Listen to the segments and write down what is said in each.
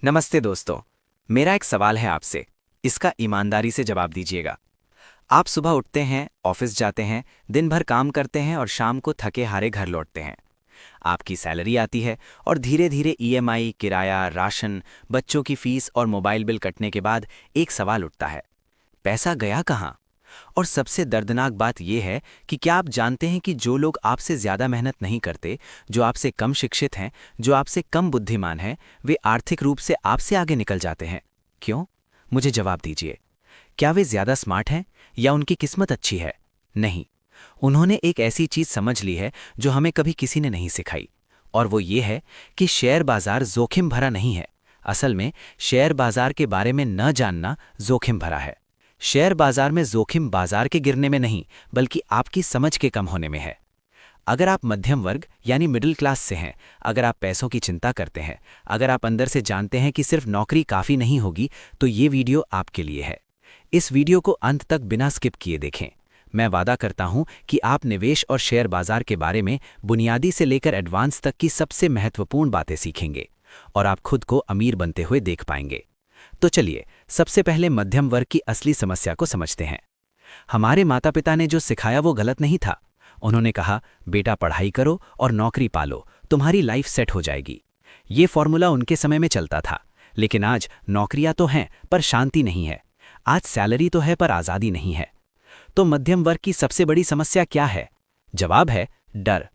नमस्ते दोस्तों। मेरा एक सवाल है आपसे। इसका ईमानदारी से जवाब दीजिएगा। आप सुबह उठते हैं, ऑफिस जाते हैं, दिन भर काम करते हैं और शाम को थके हारे घर लौटते हैं। आपकी सैलरी आती है और धीरे धीरे ईएमआई, किराया, राशन, बच्चों की फीस और मोबाइल बिल कटने के बाद एक सवाल उठता है, पैसा गया कहाँ? और सबसे दर्दनाक बात यह है कि क्या आप जानते हैं कि जो लोग आपसे ज्यादा मेहनत नहीं करते, जो आपसे कम शिक्षित हैं, जो आपसे कम बुद्धिमान हैं, वे आर्थिक रूप से आपसे आगे निकल जाते हैं? क्यों? मुझे जवाब दीजिए। क्या वे ज्यादा स्मार्ट हैं या उनकी किस्मत अच्छी है? नहीं, उन्होंने एक ऐसी चीज समझ ली है जो हमें कभी किसी ने नहीं सिखाई, और वो ये है कि शेयर बाजार जोखिम भरा नहीं है। असल में शेयर बाजार के बारे में न जानना जोखिम भरा है। शेयर बाजार में जोखिम बाजार के गिरने में नहीं, बल्कि आपकी समझ के कम होने में है। अगर आप मध्यम वर्ग यानी मिडिल क्लास से हैं, अगर आप पैसों की चिंता करते हैं, अगर आप अंदर से जानते हैं कि सिर्फ नौकरी काफ़ी नहीं होगी, तो ये वीडियो आपके लिए है। इस वीडियो को अंत तक बिना स्किप किए देखें। मैं वादा करता हूं कि आप निवेश और शेयर बाजार के बारे में बुनियादी से लेकर एडवांस तक की सबसे महत्वपूर्ण बातें सीखेंगे और आप खुद को अमीर बनते हुए देख पाएंगे। तो चलिए, सबसे पहले मध्यम वर्ग की असली समस्या को समझते हैं। हमारे माता पिता ने जो सिखाया वो गलत नहीं था। उन्होंने कहा, बेटा पढ़ाई करो और नौकरी पालो, तुम्हारी लाइफ सेट हो जाएगी। ये फॉर्मूला उनके समय में चलता था, लेकिन आज नौकरियां तो हैं पर शांति नहीं है। आज सैलरी तो है पर आज़ादी नहीं है। तो मध्यम वर्ग की सबसे बड़ी समस्या क्या है? जवाब है डर।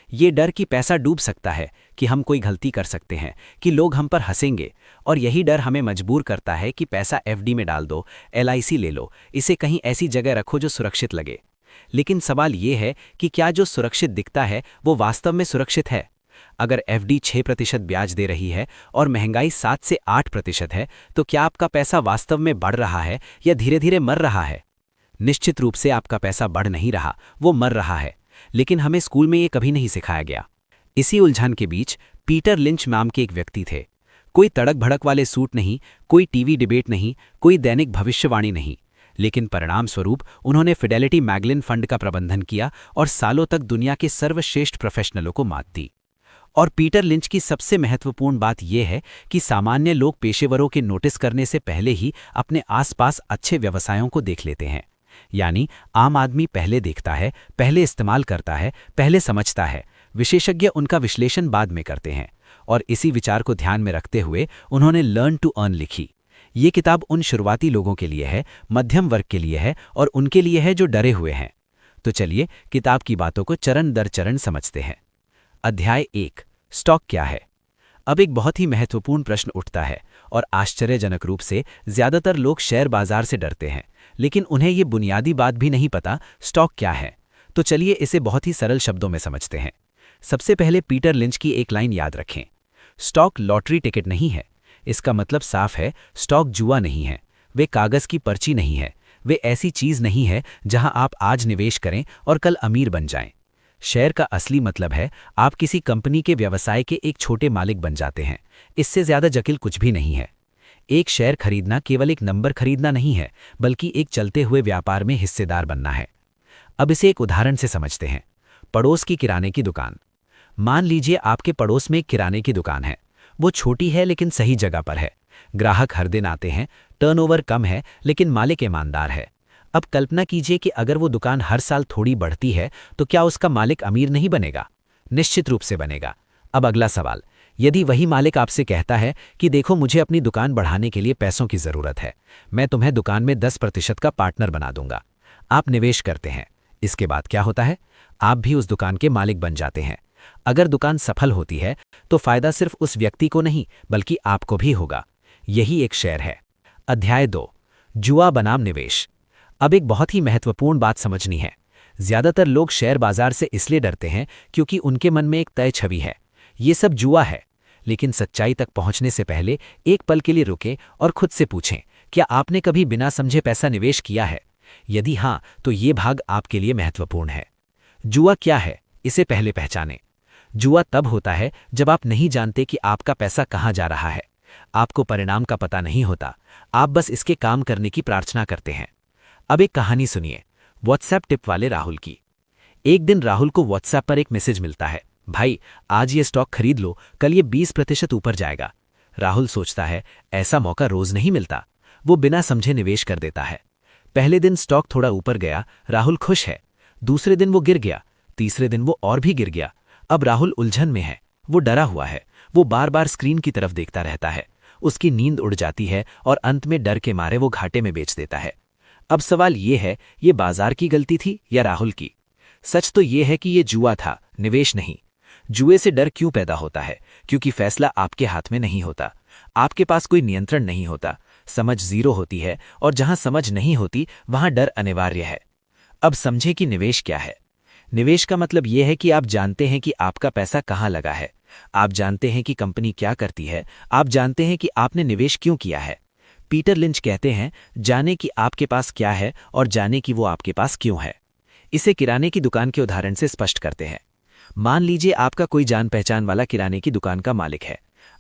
ये डर कि पैसा डूब सकता है, कि हम कोई गलती कर सकते हैं, कि लोग हम पर हंसेंगे। और यही डर हमें मजबूर करता है कि पैसा एफडी में डाल दो, एलआईसी ले लो, इसे कहीं ऐसी जगह रखो जो सुरक्षित लगे। लेकिन सवाल ये है कि क्या जो सुरक्षित दिखता है वो वास्तव में सुरक्षित है? अगर एफडी 6% ब्याज दे रही है और महंगाई 7 से 8% है, तो क्या आपका पैसा वास्तव में बढ़ रहा है या धीरे धीरे मर रहा है? निश्चित रूप से आपका पैसा बढ़ नहीं रहा, वो मर रहा है। लेकिन हमें स्कूल में ये कभी नहीं सिखाया गया। इसी उलझन के बीच पीटर लिंच नाम के एक व्यक्ति थे। कोई तड़क भड़क वाले सूट नहीं, कोई टीवी डिबेट नहीं, कोई दैनिक भविष्यवाणी नहीं, लेकिन परिणाम स्वरूप उन्होंने फिडेलिटी मैगलिन फंड का प्रबंधन किया और सालों तक दुनिया के सर्वश्रेष्ठ प्रोफेशनलों को मात दी। और पीटर लिंच की सबसे महत्वपूर्ण बात यह है कि सामान्य लोग पेशेवरों के नोटिस करने से पहले ही अपने आसपास अच्छे व्यवसायों को देख लेते हैं। यानी आम आदमी पहले देखता है, पहले इस्तेमाल करता है, पहले समझता है, विशेषज्ञ उनका विश्लेषण बाद में करते हैं। और इसी विचार को ध्यान में रखते हुए उन्होंने लर्न टू अर्न लिखी। ये किताब उन शुरुआती लोगों के लिए है, मध्यम वर्ग के लिए है और उनके लिए है जो डरे हुए हैं। तो चलिए किताब की बातों को चरण दर चरण समझते हैं। अध्याय 1, स्टॉक क्या है? अब एक बहुत ही महत्वपूर्ण प्रश्न उठता है और आश्चर्यजनक रूप से ज्यादातर लोग शेयर बाजार से डरते हैं, लेकिन उन्हें ये बुनियादी बात भी नहीं पता स्टॉक क्या है। तो चलिए इसे बहुत ही सरल शब्दों में समझते हैं। सबसे पहले पीटर लिंच की एक लाइन याद रखें, स्टॉक लॉटरी टिकट नहीं है। इसका मतलब साफ है, स्टॉक जुआ नहीं है, वे कागज की पर्ची नहीं है, वे ऐसी चीज नहीं है जहां आप आज निवेश करें और कल अमीर बन जाएं। शेयर का असली मतलब है आप किसी कंपनी के व्यवसाय के एक छोटे मालिक बन जाते हैं। इससे ज्यादा जटिल कुछ भी नहीं है। एक शेयर खरीदना केवल एक नंबर खरीदना नहीं है, बल्कि एक चलते हुए व्यापार में हिस्सेदार बनना है। अब इसे एक उदाहरण से समझते हैं। पड़ोस की किराने की दुकान। मान लीजिए आपके पड़ोस में एक किराने की दुकान है। वो छोटी है लेकिन सही जगह पर है। ग्राहक हर दिन आते हैं, टर्नओवर कम है लेकिन मालिक ईमानदार है। अब कल्पना कीजिए कि अगर वो दुकान हर साल थोड़ी बढ़ती है तो क्या उसका मालिक अमीर नहीं बनेगा? निश्चित रूप से बनेगा। अब अगला सवाल, यदि वही मालिक आपसे कहता है कि देखो मुझे अपनी दुकान बढ़ाने के लिए पैसों की जरूरत है, मैं तुम्हें दुकान में 10% का पार्टनर बना दूंगा। आप निवेश करते हैं। इसके बाद क्या होता है? आप भी उस दुकान के मालिक बन जाते हैं। अगर दुकान सफल होती है तो फायदा सिर्फ उस व्यक्ति को नहीं बल्कि आपको भी होगा। यही एक शेयर है। अध्याय 2, जुआ बनाम निवेश। अब एक बहुत ही महत्वपूर्ण बात समझनी है। ज्यादातर लोग शेयर बाजार से इसलिए डरते हैं क्योंकि उनके मन में एक तय छवि है, ये सब जुआ है। लेकिन सच्चाई तक पहुंचने से पहले एक पल के लिए रुकें और खुद से पूछें, क्या आपने कभी बिना समझे पैसा निवेश किया है? यदि हां, तो ये भाग आपके लिए महत्वपूर्ण है। जुआ क्या है, इसे पहले पहचानें। जुआ तब होता है जब आप नहीं जानते कि आपका पैसा कहां जा रहा है। आपको परिणाम का पता नहीं होता, आप बस इसके काम करने की प्रार्थना करते हैं। अब एक कहानी सुनिए, व्हाट्सएप टिप वाले राहुल की। एक दिन राहुल को व्हाट्सएप पर एक मैसेज मिलता है, भाई आज ये स्टॉक खरीद लो, कल ये 20% ऊपर जाएगा। राहुल सोचता है, ऐसा मौका रोज नहीं मिलता। वो बिना समझे निवेश कर देता है। पहले दिन स्टॉक थोड़ा ऊपर गया, राहुल खुश है। दूसरे दिन वो गिर गया, तीसरे दिन वो और भी गिर गया। अब राहुल उलझन में है, वो डरा हुआ है। वो बार बार स्क्रीन की तरफ देखता रहता है। उसकी नींद उड़ जाती है और अंत में डर के मारे वो घाटे में बेच देता है। अब सवाल ये है, ये बाजार की गलती थी या राहुल की? सच तो ये है कि ये जुआ था, निवेश नहीं। जुए से डर क्यों पैदा होता है? क्योंकि फैसला आपके हाथ में नहीं होता। आपके पास कोई नियंत्रण नहीं होता, समझ जीरो होती है, और जहां समझ नहीं होती वहां डर अनिवार्य है। अब समझे कि निवेश क्या है। निवेश का मतलब यह है कि आप जानते हैं कि आपका पैसा कहां लगा है, आप जानते हैं कि कंपनी क्या करती है, आप जानते हैं कि आपने निवेश क्यों किया है। पीटर लिंच कहते हैं, जाने कि आपके पास क्या है और जाने कि वो आपके पास क्यों है। इसे किराने की दुकान के उदाहरण से स्पष्ट करते हैं। मान लीजिए आपका कोई जान पहचान वाला किराने की दुकान का मालिक है।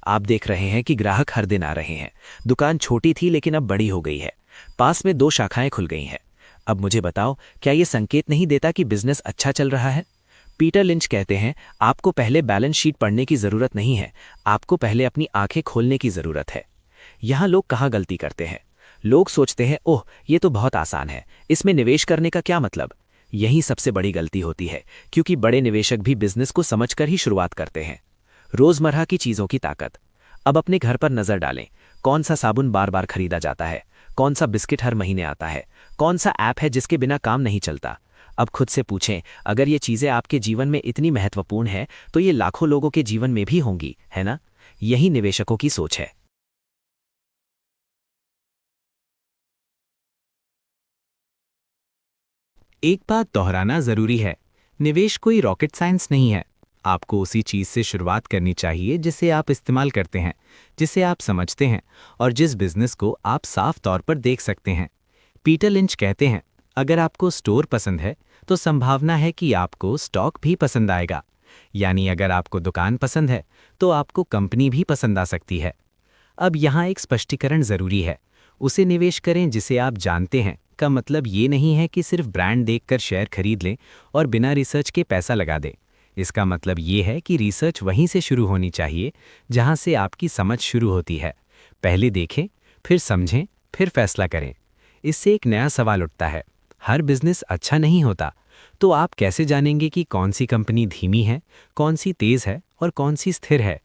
आप देख रहे हैं कि ग्राहक हर दिन आ रहे हैं। दुकान छोटी थी लेकिन अब बड़ी हो गई है। पास में 2 शाखाएं खुल गई हैं। अब मुझे बताओ, क्या यह संकेत नहीं देता कि बिजनेस अच्छा चल रहा है? पीटर लिंच कहते हैं, आपको पहले बैलेंस शीट पढ़ने की जरूरत नहीं है, आपको पहले अपनी आंखें खोलने की जरूरत है। यहां लोग कहां गलती करते हैं? लोग सोचते हैं, ओह ये तो बहुत आसान है, इसमें निवेश करने का क्या मतलब? यही सबसे बड़ी गलती होती है, क्योंकि बड़े निवेशक भी बिजनेस को समझकर ही शुरुआत करते हैं। रोजमर्रा की चीजों की ताकत। अब अपने घर पर नजर डालें, कौन सा साबुन बार बार खरीदा जाता है, कौन सा बिस्किट हर महीने आता है, कौन सा ऐप है जिसके बिना काम नहीं चलता। अब खुद से पूछें, अगर ये चीजें आपके जीवन में इतनी महत्वपूर्ण है तो ये लाखों लोगों के जीवन में भी होंगी, है ना? यही निवेशकों की सोच है। एक बात दोहराना जरूरी है, निवेश कोई रॉकेट साइंस नहीं है। आपको उसी चीज से शुरुआत करनी चाहिए जिसे आप इस्तेमाल करते हैं, जिसे आप समझते हैं, और जिस बिजनेस को आप साफ तौर पर देख सकते हैं। पीटर लिंच कहते हैं, अगर आपको स्टोर पसंद है तो संभावना है कि आपको स्टॉक भी पसंद आएगा। यानी अगर आपको दुकान पसंद है तो आपको कंपनी भी पसंद आ सकती है। अब यहाँ एक स्पष्टीकरण जरूरी है। उसे निवेश करें जिसे आप जानते हैं का मतलब ये नहीं है कि सिर्फ ब्रांड देखकर शेयर खरीद लें और बिना रिसर्च के पैसा लगा दें। इसका मतलब ये है कि रिसर्च वहीं से शुरू होनी चाहिए जहां से आपकी समझ शुरू होती है। पहले देखें, फिर समझें, फिर फैसला करें। इससे एक नया सवाल उठता है, हर बिजनेस अच्छा नहीं होता, तो आप कैसे जानेंगे कि कौन सी कंपनी धीमी है, कौन सी तेज है और कौन सी स्थिर है?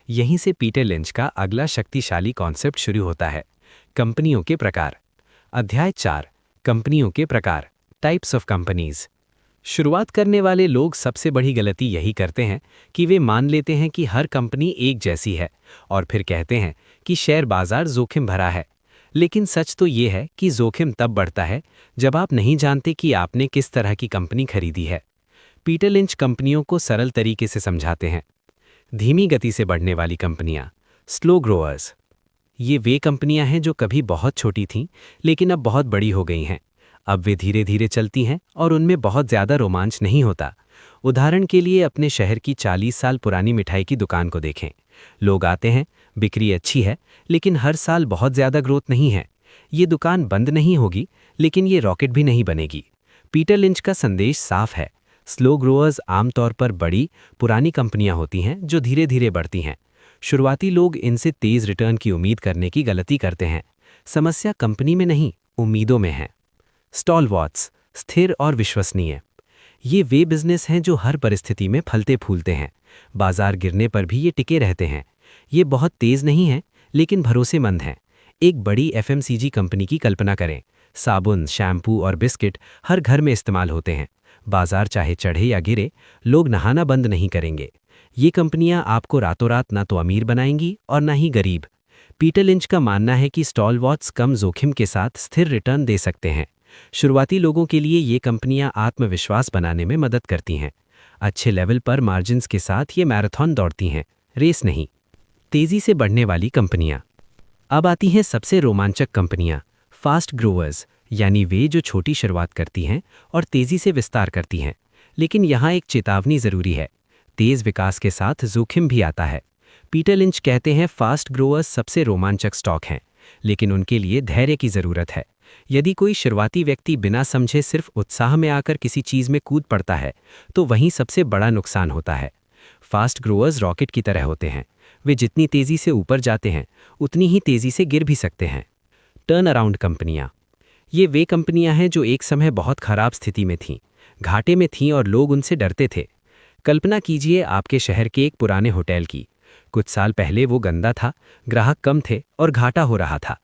यहीं से पीटर लिंच का अगला शक्तिशाली कॉन्सेप्ट शुरू होता है, कंपनियों के प्रकार। अध्याय 4, कंपनियों के प्रकार, टाइप्स ऑफ कंपनीज। शुरुआत करने वाले लोग सबसे बड़ी गलती यही करते हैं कि वे मान लेते हैं कि हर कंपनी एक जैसी है और फिर कहते हैं कि शेयर बाजार जोखिम भरा है। लेकिन सच तो ये है कि जोखिम तब बढ़ता है जब आप नहीं जानते कि आपने किस तरह की कंपनी खरीदी है। पीटर लिंच कंपनियों को सरल तरीके से समझाते हैं। धीमी गति से बढ़ने वाली कंपनियां, स्लो ग्रोअर्स। ये वे कंपनियां हैं जो कभी बहुत छोटी थीं लेकिन अब बहुत बड़ी हो गई हैं। अब वे धीरे धीरे चलती हैं और उनमें बहुत ज़्यादा रोमांच नहीं होता। उदाहरण के लिए अपने शहर की 40 साल पुरानी मिठाई की दुकान को देखें। लोग आते हैं, बिक्री अच्छी है, लेकिन हर साल बहुत ज़्यादा ग्रोथ नहीं है। ये दुकान बंद नहीं होगी, लेकिन ये रॉकेट भी नहीं बनेगी। पीटर लिंच का संदेश साफ है, स्लो ग्रोअर्स आमतौर पर बड़ी, पुरानी कंपनियां होती हैं जो धीरे धीरे बढ़ती हैं। शुरुआती लोग इनसे तेज़ रिटर्न की उम्मीद करने की गलती करते हैं। समस्या कंपनी में नहीं, उम्मीदों में है। स्टॉलवॉट्स, स्थिर और विश्वसनीय। ये वे बिजनेस हैं जो हर परिस्थिति में फलते फूलते हैं। बाजार गिरने पर भी ये टिके रहते हैं। ये बहुत तेज नहीं हैं, लेकिन भरोसेमंद हैं। एक बड़ी एफएमसीजी कंपनी की कल्पना करें। साबुन, शैम्पू और बिस्किट हर घर में इस्तेमाल होते हैं। बाजार चाहे चढ़े या गिरे, लोग नहाना बंद नहीं करेंगे। ये कंपनियां आपको रातों रात ना तो अमीर बनाएंगी और ना ही गरीब। पीटर लिंच का मानना है कि स्टॉलवॉट्स कम जोखिम के साथ स्थिर रिटर्न दे सकते हैं। शुरुआती लोगों के लिए ये कंपनियां आत्मविश्वास बनाने में मदद करती हैं। अच्छे लेवल पर मार्जिन्स के साथ ये मैराथन दौड़ती हैं, रेस नहीं। तेजी से बढ़ने वाली कंपनियां। अब आती हैं सबसे रोमांचक कंपनियां, फास्ट ग्रोवर्स, यानी वे जो छोटी शुरुआत करती हैं और तेजी से विस्तार करती हैं। लेकिन यहाँ एक चेतावनी जरूरी है, तेज विकास के साथ जोखिम भी आता है। पीटर लिंच कहते हैं फास्ट ग्रोअर्स सबसे रोमांचक स्टॉक हैं, लेकिन उनके लिए धैर्य की जरूरत है। यदि कोई शुरुआती व्यक्ति बिना समझे सिर्फ उत्साह में आकर किसी चीज में कूद पड़ता है, तो वहीं सबसे बड़ा नुकसान होता है। फास्ट ग्रोअर्स रॉकेट की तरह होते हैं। वे जितनी तेजी से ऊपर जाते हैं उतनी ही तेजी से गिर भी सकते हैं। टर्न अराउंड कंपनियां। ये वे कंपनियां हैं जो एक समय बहुत खराब स्थिति में थीं, घाटे में थीं और लोग उनसे डरते थे। कल्पना कीजिए आपके शहर के एक पुराने होटल की। कुछ साल पहले वो गंदा था, ग्राहक कम थे और घाटा हो रहा था।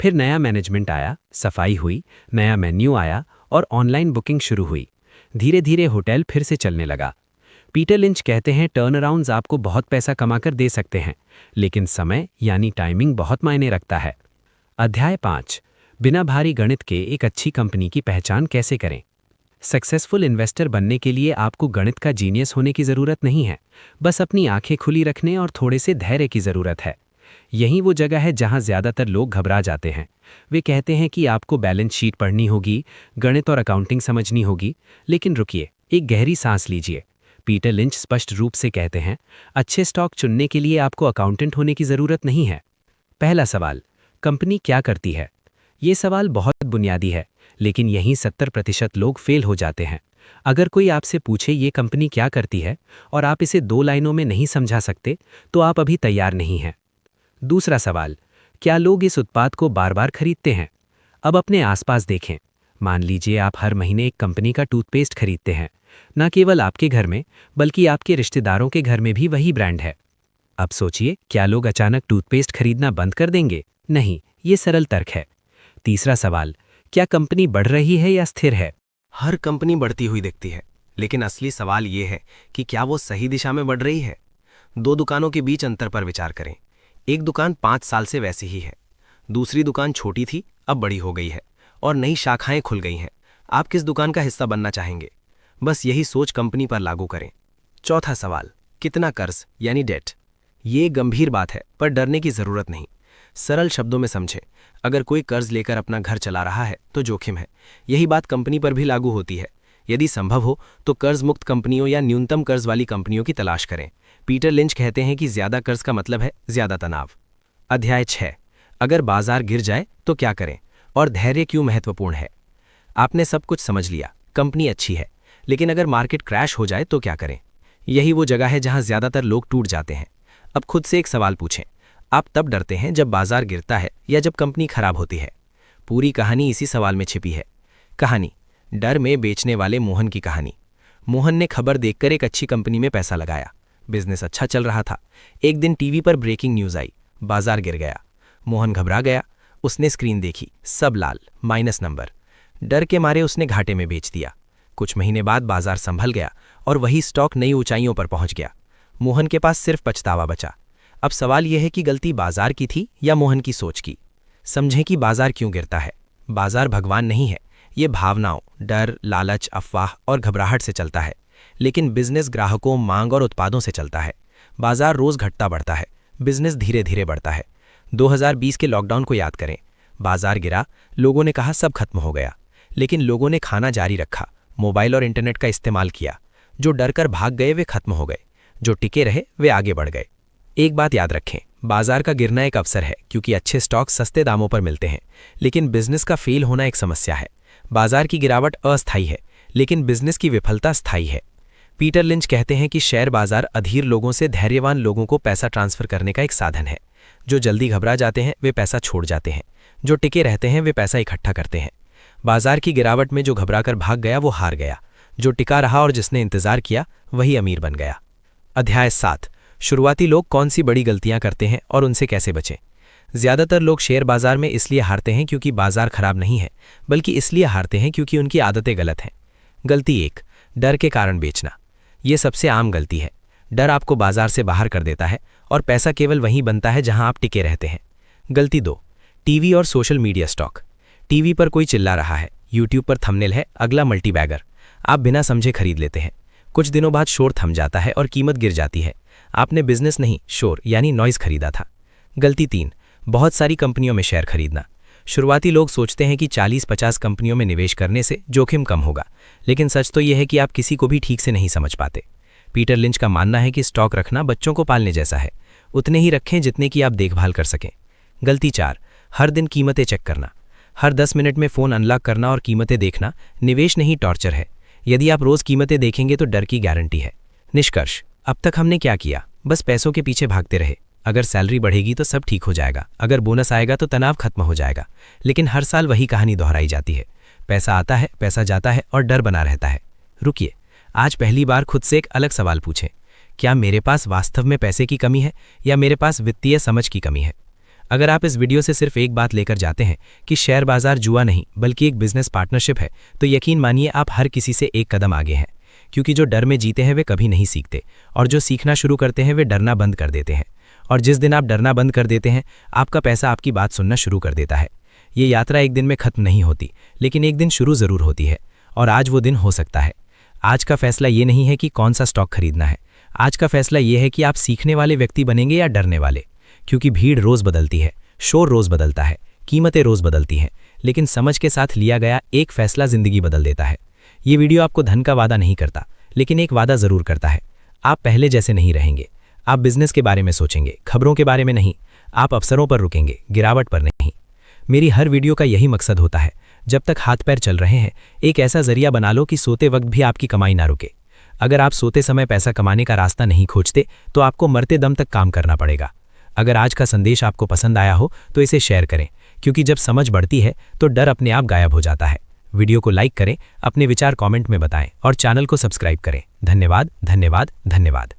फिर नया मैनेजमेंट आया, सफाई हुई, नया मेन्यू आया और ऑनलाइन बुकिंग शुरू हुई। धीरे धीरे होटल फिर से चलने लगा। पीटर लिंच कहते हैं टर्न अराउंड्स आपको बहुत पैसा कमाकर दे सकते हैं, लेकिन समय यानी टाइमिंग बहुत मायने रखता है। अध्याय 5, बिना भारी गणित के एक अच्छी कंपनी की पहचान कैसे करें। सक्सेसफुल इन्वेस्टर बनने के लिए आपको गणित का जीनियस होने की ज़रूरत नहीं है, बस अपनी आंखें खुली रखने और थोड़े से धैर्य की ज़रूरत है। यही वो जगह है जहां ज़्यादातर लोग घबरा जाते हैं। वे कहते हैं कि आपको बैलेंस शीट पढ़नी होगी, गणित और अकाउंटिंग समझनी होगी, लेकिन रुकिए, एक गहरी सांस लीजिए। पीटर लिंच स्पष्ट रूप से कहते हैं, अच्छे स्टॉक चुनने के लिए आपको अकाउंटेंट होने की ज़रूरत नहीं है। पहला सवाल, कंपनी क्या करती है? ये सवाल बहुत बुनियादी है, लेकिन यहीं 70% लोग फेल हो जाते हैं। अगर कोई आपसे पूछे ये कंपनी क्या करती है और आप इसे 2 लाइनों में नहीं समझा सकते, तो आप अभी तैयार नहीं हैं। दूसरा सवाल, क्या लोग इस उत्पाद को बार बार खरीदते हैं? अब अपने आसपास देखें। मान लीजिए आप हर महीने एक कंपनी का टूथपेस्ट खरीदते हैं। न केवल आपके घर में, बल्कि आपके रिश्तेदारों के घर में भी वही ब्रांड है। अब सोचिए, क्या लोग अचानक टूथपेस्ट खरीदना बंद कर देंगे? नहीं, ये सरल तर्क है। तीसरा सवाल, क्या कंपनी बढ़ रही है या स्थिर है? हर कंपनी बढ़ती हुई दिखती है, लेकिन असली सवाल ये है कि क्या वो सही दिशा में बढ़ रही है। 2 दुकानों के बीच अंतर पर विचार करें। एक दुकान 5 साल से वैसी ही है, दूसरी दुकान छोटी थी, अब बड़ी हो गई है और नई शाखाएं खुल गई हैं। आप किस दुकान का हिस्सा बनना चाहेंगे? बस यही सोच कंपनी पर लागू करें। चौथा सवाल, कितना कर्ज यानी डेट? ये गंभीर बात है, पर डरने की जरूरत नहीं। सरल शब्दों में समझें, अगर कोई कर्ज लेकर अपना घर चला रहा है तो जोखिम है। यही बात कंपनी पर भी लागू होती है। यदि संभव हो तो कर्ज मुक्त कंपनियों या न्यूनतम कर्ज वाली कंपनियों की तलाश करें। पीटर लिंच कहते हैं कि ज्यादा कर्ज का मतलब है ज्यादा तनाव। अध्याय 6, अगर बाजार गिर जाए तो क्या करें और धैर्य क्यों महत्वपूर्ण है। आपने सब कुछ समझ लिया, कंपनी अच्छी है, लेकिन अगर मार्केट क्रैश हो जाए तो क्या करें? यही वो जगह है जहां ज्यादातर लोग टूट जाते हैं। अब खुद से एक सवाल पूछें, आप तब डरते हैं जब बाजार गिरता है या जब कंपनी खराब होती है? पूरी कहानी इसी सवाल में छिपी है। कहानी, डर में बेचने वाले मोहन की कहानी। मोहन ने खबर देखकर एक अच्छी कंपनी में पैसा लगाया। बिजनेस अच्छा चल रहा था। एक दिन टीवी पर ब्रेकिंग न्यूज आई, बाजार गिर गया। मोहन घबरा गया। उसने स्क्रीन देखी, सब लाल, माइनस नंबर। डर के मारे उसने घाटे में बेच दिया। कुछ महीने बाद बाजार संभल गया और वही स्टॉक नई ऊंचाइयों पर पहुंच गया। मोहन के पास सिर्फ पछतावा बचा। अब सवाल यह है कि गलती बाजार की थी या मोहन की सोच की। समझें कि बाजार क्यों गिरता है। बाजार भगवान नहीं है, ये भावनाओं, डर, लालच, अफवाह और घबराहट से चलता है। लेकिन बिजनेस ग्राहकों, मांग और उत्पादों से चलता है। बाजार रोज घटता बढ़ता है, बिजनेस धीरे धीरे बढ़ता है। 2020 के लॉकडाउन को याद करें। बाजार गिरा, लोगों ने कहा सब खत्म हो गया, लेकिन लोगों ने खाना जारी रखा, मोबाइल और इंटरनेट का इस्तेमाल किया। जो डरकर भाग गए वे खत्म हो गए, जो टिके रहे वे आगे बढ़ गए। एक बात याद रखें, बाजार का गिरना एक अवसर है, क्योंकि अच्छे स्टॉक सस्ते दामों पर मिलते हैं, लेकिन बिजनेस का फेल होना एक समस्या है। बाजार की गिरावट अस्थायी है, लेकिन बिजनेस की विफलता स्थायी है। पीटर लिंच कहते हैं कि शेयर बाजार अधीर लोगों से धैर्यवान लोगों को पैसा ट्रांसफर करने का एक साधन है। जो जल्दी घबरा जाते हैं वे पैसा छोड़ जाते हैं, जो टिके रहते हैं वे पैसा इकट्ठा करते हैं। बाजार की गिरावट में जो घबराकर भाग गया वो हार गया, जो टिका रहा और जिसने इंतजार किया वही अमीर बन गया। अध्याय 7, शुरुआती लोग कौन सी बड़ी गलतियां करते हैं और उनसे कैसे बचें। ज्यादातर लोग शेयर बाजार में इसलिए हारते हैं क्योंकि बाजार खराब नहीं है, बल्कि इसलिए हारते हैं क्योंकि उनकी आदतें गलत हैं। गलती 1, डर के कारण बेचना। ये सबसे आम गलती है। डर आपको बाजार से बाहर कर देता है और पैसा केवल वहीं बनता है जहां आप टिके रहते हैं। गलती 2, टीवी और सोशल मीडिया स्टॉक। टीवी पर कोई चिल्ला रहा है, यूट्यूब पर थंबनेल है अगला मल्टीबैगर, आप बिना समझे खरीद लेते हैं। कुछ दिनों बाद शोर थम जाता है और कीमत गिर जाती है। आपने बिजनेस नहीं, शोर यानी नॉइज खरीदा था। गलती 3, बहुत सारी कंपनियों में शेयर खरीदना। शुरुआती लोग सोचते हैं कि 40-50 कंपनियों में निवेश करने से जोखिम कम होगा, लेकिन सच तो यह है कि आप किसी को भी ठीक से नहीं समझ पाते। पीटर लिंच का मानना है कि स्टॉक रखना बच्चों को पालने जैसा है, उतने ही रखें जितने की आप देखभाल कर सकें। गलती 4, हर दिन कीमतें चेक करना। हर 10 मिनट में फ़ोन अनलॉक करना और कीमतें देखना निवेश नहीं टॉर्चर है। यदि आप रोज़ कीमतें देखेंगे तो डर की गारंटी है। निष्कर्ष, अब तक हमने क्या किया? बस पैसों के पीछे भागते रहे। अगर सैलरी बढ़ेगी तो सब ठीक हो जाएगा, अगर बोनस आएगा तो तनाव खत्म हो जाएगा। लेकिन हर साल वही कहानी दोहराई जाती है। पैसा आता है, पैसा जाता है और डर बना रहता है। रुकिए, आज पहली बार खुद से एक अलग सवाल पूछें, क्या मेरे पास वास्तव में पैसे की कमी है या मेरे पास वित्तीय समझ की कमी है? अगर आप इस वीडियो से सिर्फ एक बात लेकर जाते हैं कि शेयर बाजार जुआ नहीं बल्कि एक बिजनेस पार्टनरशिप है, तो यकीन मानिए आप हर किसी से एक कदम आगे हैं। क्योंकि जो डर में जीते हैं वे कभी नहीं सीखते, और जो सीखना शुरू करते हैं वे डरना बंद कर देते हैं। और जिस दिन आप डरना बंद कर देते हैं, आपका पैसा आपकी बात सुनना शुरू कर देता है। ये यात्रा एक दिन में खत्म नहीं होती, लेकिन एक दिन शुरू जरूर होती है, और आज वो दिन हो सकता है। आज का फैसला ये नहीं है कि कौन सा स्टॉक खरीदना है, आज का फैसला ये है कि आप सीखने वाले व्यक्ति बनेंगे या डरने वाले। क्योंकि भीड़ रोज बदलती है, शोर रोज बदलता है, कीमतें रोज बदलती हैं, लेकिन समझ के साथ लिया गया एक फैसला जिंदगी बदल देता है। ये वीडियो आपको धन का वादा नहीं करता, लेकिन एक वादा जरूर करता है, आप पहले जैसे नहीं रहेंगे। आप बिजनेस के बारे में सोचेंगे, खबरों के बारे में नहीं। आप अवसरों पर रुकेंगे, गिरावट पर नहीं। मेरी हर वीडियो का यही मकसद होता है, जब तक हाथ पैर चल रहे हैं एक ऐसा जरिया बना लो कि सोते वक्त भी आपकी कमाई ना रुके। अगर आप सोते समय पैसा कमाने का रास्ता नहीं खोजते तो आपको मरते दम तक काम करना पड़ेगा। अगर आज का संदेश आपको पसंद आया हो तो इसे शेयर करें, क्योंकि जब समझ बढ़ती है तो डर अपने आप गायब हो जाता है। वीडियो को लाइक करें, अपने विचार कमेंट में बताएं और चैनल को सब्सक्राइब करें। धन्यवाद, धन्यवाद, धन्यवाद।